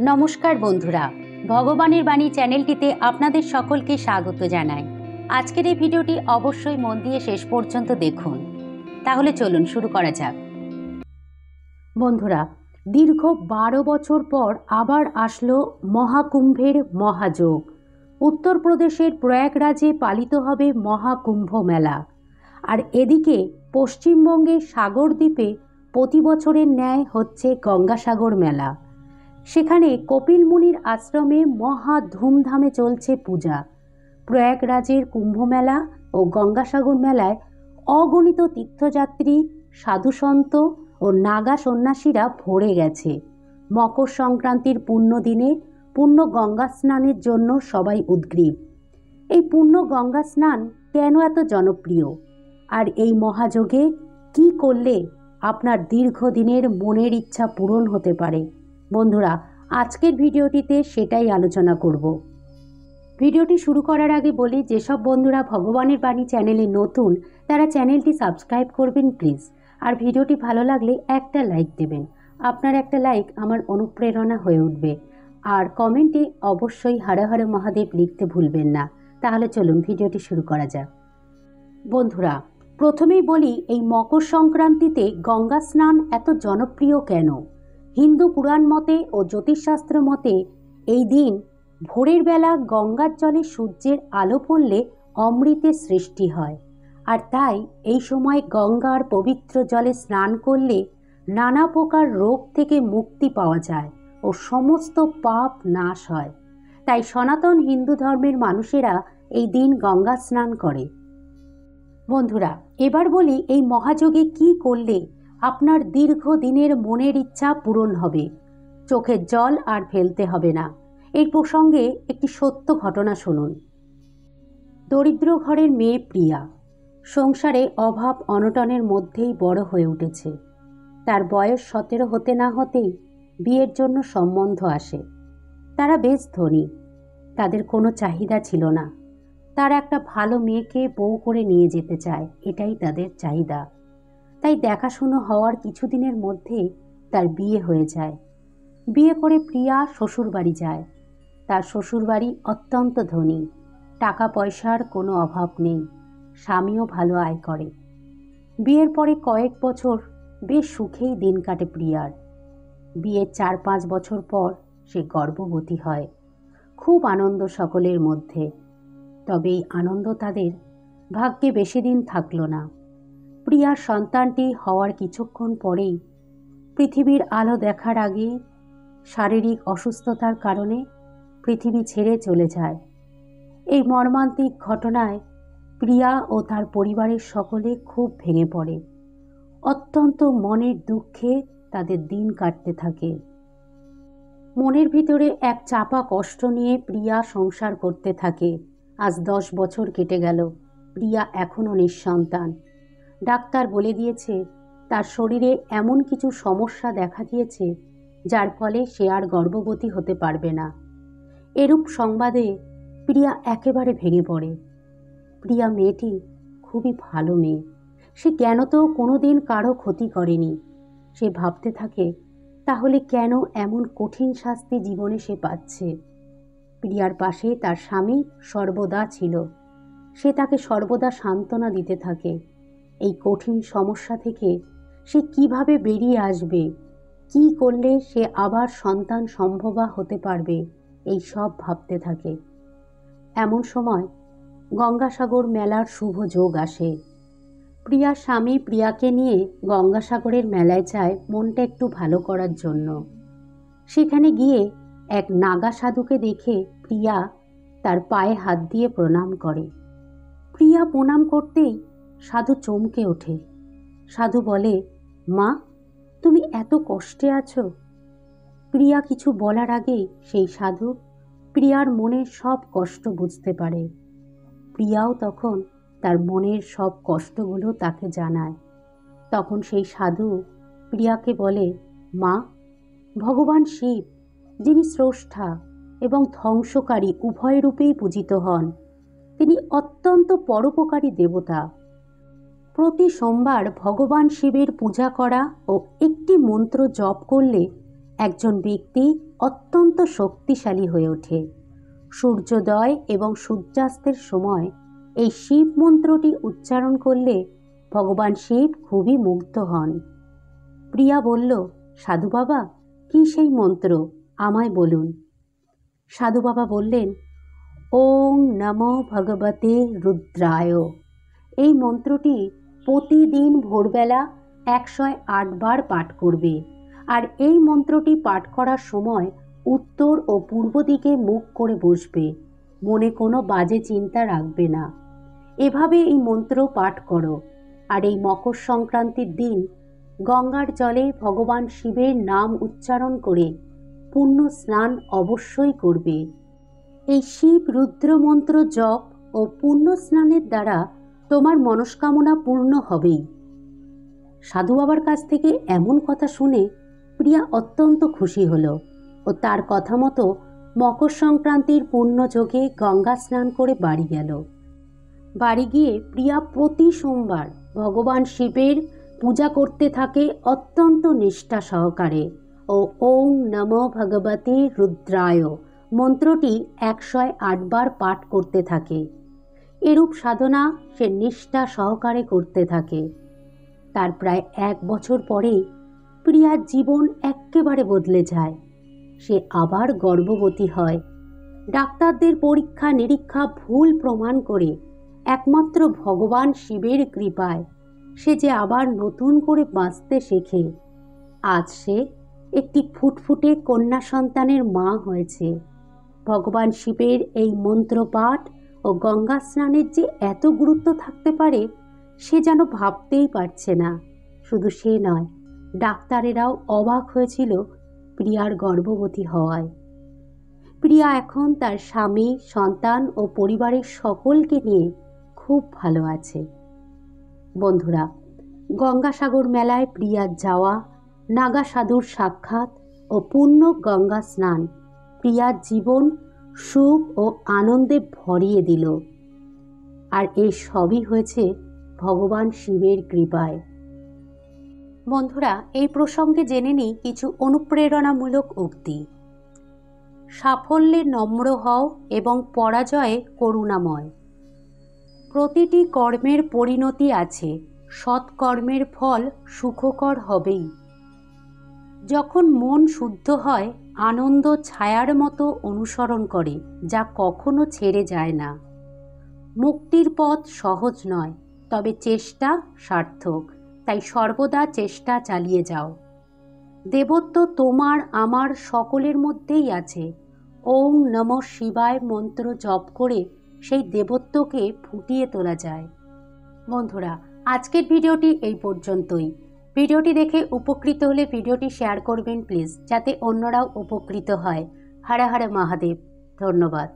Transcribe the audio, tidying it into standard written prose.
নমস্কার বন্ধুরা, ভগবানের বাণী চ্যানেলটিতে আপনাদের সকলকে স্বাগত জানাই। আজকের এই ভিডিওটি অবশ্যই মন দিয়ে শেষ পর্যন্ত দেখুন। তাহলে চলুন শুরু করা যাক। বন্ধুরা, দীর্ঘ 12 বছর পর আবার আসলো মহাকুম্ভের মহাযোগ। উত্তরপ্রদেশের প্রয়াগরাজে পালিত হবে মহাকুম্ভ মেলা। আর এদিকে পশ্চিমবঙ্গের সাগরদ্বীপে প্রতি বছরের ন্যায় হচ্ছে গঙ্গাসাগর মেলা। সেখানে কপিল মুনির আশ্রমে মহা ধুমধামে চলছে পূজা। প্রয়াগরাজের কুম্ভমেলা ও গঙ্গাসাগর মেলায় অগণিত তীর্থযাত্রী, সাধুসন্ত ও নাগা সন্ন্যাসীরা ভরে গেছে। মকর সংক্রান্তির পুণ্য দিনে পূর্ণ গঙ্গা স্নানের জন্য সবাই উদগ্রীব। এই পূর্ণ গঙ্গা স্নান কেন এত জনপ্রিয়, আর এই মহাযোগে কি করলে আপনার দীর্ঘদিনের মনের ইচ্ছা পূরণ হতে পারে? বন্ধুরা, আজকের ভিডিওটিতে সেটাই আলোচনা করব। ভিডিওটি শুরু করার আগে বলি, যেসব বন্ধুরা ভগবানের বাণী চ্যানেলে নতুন তারা চ্যানেলটি সাবস্ক্রাইব করবেন প্লিজ। আর ভিডিওটি ভালো লাগলে একটা লাইক দেবেন। আপনার একটা লাইক আমার অনুপ্রেরণা হয়ে উঠবে। আর কমেন্টে অবশ্যই হর হর মহাদেব লিখতে ভুলবেন না। তাহলে চলুন ভিডিওটি শুরু করা যাক। বন্ধুরা, প্রথমেই বলি, এই মকর সংক্রান্তিতে গঙ্গা স্নান এত জনপ্রিয় কেন? হিন্দু পুরাণ মতে ও জ্যোতিষশাস্ত্র মতে এই দিন ভোরের বেলা গঙ্গার জলে সূর্যের আলো পড়লে অমৃতের সৃষ্টি হয়। আর তাই এই সময় গঙ্গার পবিত্র জলে স্নান করলে নানা প্রকার রোগ থেকে মুক্তি পাওয়া যায় ও সমস্ত পাপ নাশ হয়। তাই সনাতন হিন্দু ধর্মের মানুষেরা এই দিন গঙ্গা স্নান করে। বন্ধুরা, এবার বলি, এই মহাযোগে কি করলে আপনার দীর্ঘদিনের মনের ইচ্ছা পূরণ হবে, চোখের জল আর ফেলতে হবে না। এই প্রসঙ্গে একটি সত্য ঘটনা শুনুন। দরিদ্র ঘরের মেয়ে প্রিয়া সংসারে অভাব অনটনের মধ্যেই বড় হয়ে উঠেছে। তার বয়স 17 হতে না হতেই বিয়ের জন্য সম্বন্ধ আসে। তারা বেশ ধনী, তাদের কোনো চাহিদা ছিল না। তারা একটা ভালো মেয়েকে বউ করে নিয়ে যেতে চায়, এটাই তাদের চাহিদা। তাই দেখাশুনো হওয়ার কিছুদিনের মধ্যে তার বিয়ে হয়ে যায়। বিয়ে করে প্রিয়া শ্বশুরবাড়ি যায়। তার শ্বশুরবাড়ি অত্যন্ত ধনী, টাকা পয়সার কোনো অভাব নেই, স্বামীও ভালো আয় করে। বিয়ের পরে কয়েক বছর বেশ সুখেই দিন কাটে প্রিয়ার। বিয়ের 4-5 বছর পর সে গর্ভবতী হয়। খুব আনন্দ সকলের মধ্যে। তবে এই আনন্দ তাদের ভাগ্যে বেশি দিন থাকলো না। প্রিয়ার সন্তানটি হওয়ার কিছুক্ষণ পরেই, পৃথিবীর আলো দেখার আগেই শারীরিক অসুস্থতার কারণে পৃথিবী ছেড়ে চলে যায়। এই মর্মান্তিক ঘটনায় প্রিয়া ও তার পরিবারের সকলে খুব ভেঙে পড়ে। অত্যন্ত মনের দুঃখে তাদের দিন কাটতে থাকে। মনের ভিতরে এক চাপা কষ্ট নিয়ে প্রিয়া সংসার করতে থাকে। আজ 10 বছর কেটে গেল। প্রিয়া এখনও নিঃসন্তান। ডাক্তার বলে দিয়েছে তার শরীরে এমন কিছু সমস্যা দেখা দিয়েছে যার ফলে সে আর গর্ভবতী হতে পারবে না। এরূপ সংবাদে প্রিয়া একেবারে ভেঙে পড়ে। প্রিয়া মেয়েটি খুবই ভালো মেয়ে। সে জ্ঞানতেও কোনোদিন কারো ক্ষতি করেনি। সে ভাবতে থাকে, তাহলে কেন এমন কঠিন শাস্তি জীবনে সে পাচ্ছে? প্রিয়ার পাশে তার স্বামী সর্বদা ছিল। সে তাকে সর্বদা সান্ত্বনা দিতে থাকে। এই কঠিন সমস্যা থেকে সে কিভাবে বেরিয়ে আসবে, কি করলে সে আবার সন্তান সম্ভবা হতে পারবে, এই সব ভাবতে থাকে। এমন সময় গঙ্গাসাগর মেলার শুভ যোগ আসে। প্রিয়ার স্বামী প্রিয়াকে নিয়ে গঙ্গাসাগরের মেলায় যায় মনটা একটু ভালো করার জন্য। সেখানে গিয়ে এক নাগা সাধুকে দেখে প্রিয়া তার পায়ে হাত দিয়ে প্রণাম করে। প্রিয়া প্রণাম করতেই সাধু চমকে ওঠে। সাধু বলে, মা, তুমি এত কষ্টে আছো? প্রিয়া কিছু বলার আগেই সেই সাধু প্রিয়ার মনের সব কষ্ট বুঝতে পারে। প্রিয়াও তখন তার মনের সব কষ্টগুলো তাকে জানায়। তখন সেই সাধু প্রিয়াকে বলে, মা, ভগবান শিব, যিনি স্রষ্টা এবং ধ্বংসকারী উভয় রূপেই পূজিত হন, তিনি অত্যন্ত পরোপকারী দেবতা। প্রতি সোমবার ভগবান শিবের পূজা করা ও একটি মন্ত্র জপ করলে একজন ব্যক্তি অত্যন্ত শক্তিশালী হয়ে ওঠে। সূর্যোদয় এবং সূর্যাস্তের সময় এই শিব মন্ত্রটি উচ্চারণ করলে ভগবান শিব খুবই মুগ্ধ হন। প্রিয়া বলল, সাধু বাবা, কি সেই মন্ত্র, আমায় বলুন। সাধু বাবা বললেন, ওং নমো ভগবতে রুদ্রায়। এই মন্ত্রটি প্রতিদিন ভোরবেলা 108 বার পাঠ করবে। আর এই মন্ত্রটি পাঠ করার সময় উত্তর ও পূর্ব দিকে মুখ করে বসবে, মনে কোনো বাজে চিন্তা রাখবে না। এভাবে এই মন্ত্র পাঠ করো। আর এই মকর সংক্রান্তির দিন গঙ্গার জলে ভগবান শিবের নাম উচ্চারণ করে পুণ্য স্নান অবশ্যই করবে। এই শিব রুদ্র মন্ত্র জপ ও পুণ্য স্নানের দ্বারা তোমার মনস্কামনা পূর্ণ হবেই। সাধু বাবার কাছ থেকে এমন কথা শুনে প্রিয়া অত্যন্ত খুশি হলো ও তার কথা মতো মকর সংক্রান্তির পুণ্যযোগে গঙ্গা স্নান করে বাড়ি গেল। বাড়ি গিয়ে প্রিয়া প্রতি সোমবার ভগবান শিবের পূজা করতে থাকে অত্যন্ত নিষ্ঠা সহকারে ও ওং নমো ভগবতে রুদ্রায় মন্ত্রটি 108 বার পাঠ করতে থাকে। এরূপ সাধনা সে নিষ্ঠা সহকারে করতে থাকে। তার প্রায় 1 বছর পরেই প্রিয়ার জীবন একেবারে বদলে যায়। সে আবার গর্ভবতী হয়। ডাক্তারদের পরীক্ষা নিরীক্ষা ভুল প্রমাণ করে একমাত্র ভগবান শিবের কৃপায় সে যে আবার নতুন করে বাঁচতে শেখে। আজ সে একটি ফুটফুটে কন্যা সন্তানের মা হয়েছে। ভগবান শিবের এই মন্ত্রপাঠ ও গঙ্গা স্নানের যে এত গুরুত্ব থাকতে পারে সে যেন ভাবতেই পারছে না। শুধু সে নয়, ডাক্তারেরাও অবাক হয়েছিল প্রিয়ার গর্ভবতী হওয়ায়। প্রিয়া এখন তার স্বামী, সন্তান ও পরিবারের সকলকে নিয়ে খুব ভালো আছে। বন্ধুরা, গঙ্গাসাগর মেলায় প্রিয়ার যাওয়া, নাগা সাধুর সাক্ষাৎ ও পূর্ণ গঙ্গা স্নান প্রিয়ার জীবন সুখ ও আনন্দে ভরিয়ে দিল। আর এই সবই হয়েছে ভগবান শিবের কৃপায়। বন্ধুরা, এই প্রসঙ্গে জেনে নিই কিছু অনুপ্রেরণামূলক উক্তি। সাফল্যে নম্র হও এবং পরাজয়ে করুণাময়। প্রতিটি কর্মের পরিণতি আছে, সৎকর্মের ফল সুখকর হবেই। যখন মন শুদ্ধ হয়, আনন্দ ছায়ার মতো অনুসরণ করে, যা কখনো ছেড়ে যায় না। মুক্তির পথ সহজ নয়, তবে চেষ্টা সার্থক, তাই সর্বদা চেষ্টা চালিয়ে যাও। দেবত্ব তোমার আমার সকলের মধ্যেই আছে। ওং নমঃ শিবায় মন্ত্র জপ করে সেই দেবত্বকে ফুটিয়ে তোলা যায়। বন্ধুরা, আজকের ভিডিওটি এই পর্যন্তই। ভিডিওটি দেখে উপকৃত হলে ভিডিওটি শেয়ার করবেন প্লিজ, যাতে অন্যরাও উপকৃত হয়। হর হর মহাদেব। ধন্যবাদ।